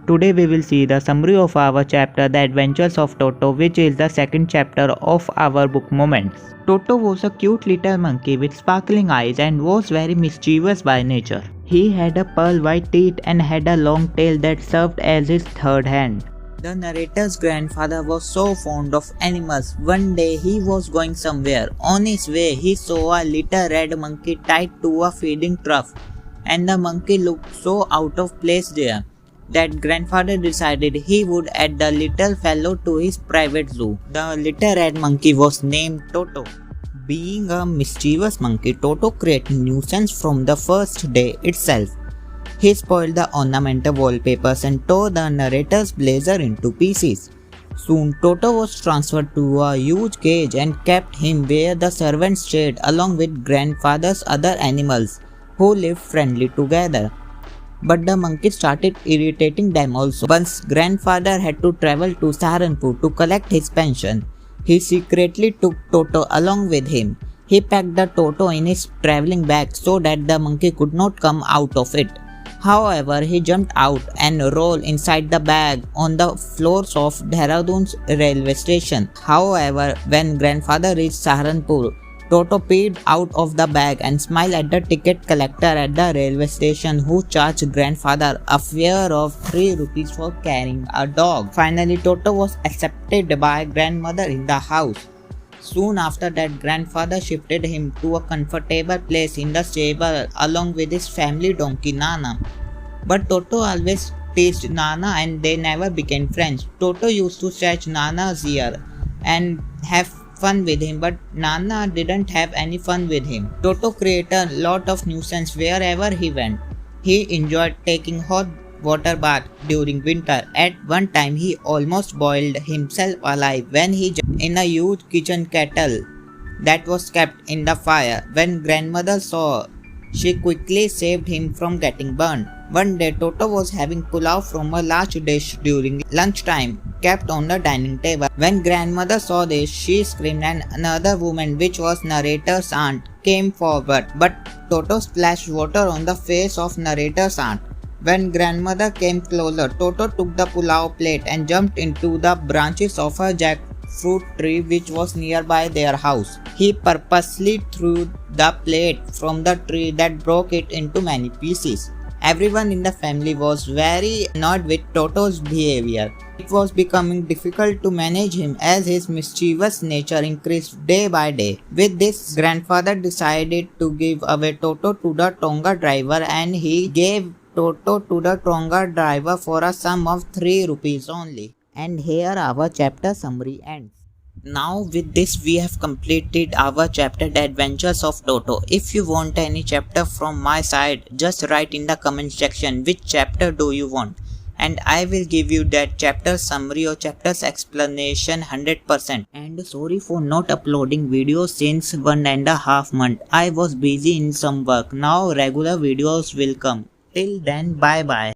Today we will see the summary of our chapter The Adventures of Toto, which is the second chapter of our book Moments. Toto was a cute little monkey with sparkling eyes and was very mischievous by nature. He had a pearl white teeth and had a long tail that served as his third hand. The narrator's grandfather was so fond of animals. One day he was going somewhere. On his way he saw a little red monkey tied to a feeding trough, and the monkey looked so out of place there that grandfather decided he would add the little fellow to his private zoo. The little red monkey was named Toto. Being a mischievous monkey, Toto created nuisance from the first day itself. He spoiled the ornamental wallpapers and tore the narrator's blazer into pieces. Soon Toto was transferred to a huge cage and kept him where the servants stayed along with grandfather's other animals who lived friendly together. But the monkey started irritating them also. Once grandfather had to travel to Saharanpur to collect his pension. He secretly took Toto along with him. He packed the Toto in his travelling bag so that the monkey could not come out of it. However, he jumped out and rolled inside the bag on the floors of Dehradun's railway station. However, when grandfather reached Saharanpur, Toto peeped out of the bag and smiled at the ticket collector at the railway station, who charged grandfather a fare of 3 rupees for carrying a dog. Finally, Toto was accepted by grandmother in the house. Soon after that, grandfather shifted him to a comfortable place in the stable along with his family donkey Nana. But Toto always teased Nana and they never became friends. Toto used to scratch Nana's ear and have fun with him, but Nana didn't have any fun with him. Toto created a lot of nuisance wherever he went. He enjoyed taking hot water bath during winter. At one time he almost boiled himself alive when he jumped in a huge kitchen kettle that was kept in the fire. When grandmother saw, she quickly saved him from getting burned. One day Toto was having pulao from a large dish during lunchtime kept on the dining table. When grandmother saw this, she screamed and another woman, which was narrator's aunt, came forward, but Toto splashed water on the face of narrator's aunt. When grandmother came closer, Toto took the pulao plate and jumped into the branches of a jackfruit tree which was nearby their house. He purposely threw the plate from the tree that broke it into many pieces. Everyone in the family was very annoyed with Toto's behavior. It was becoming difficult to manage him as his mischievous nature increased day by day. With this, grandfather decided to give away Toto to the Tonga driver, and he gave Toto to the Tonga driver for a sum of 3 rupees only. And here our chapter summary ends. Now with this we have completed our chapter The Adventures of Toto. If you want any chapter from my side, just write in the comment section which chapter do you want, and I will give you that chapter summary or chapter's explanation 100%. And sorry for not uploading videos since 1.5 months. I was busy in some work. Now regular videos will come. Till then, bye bye.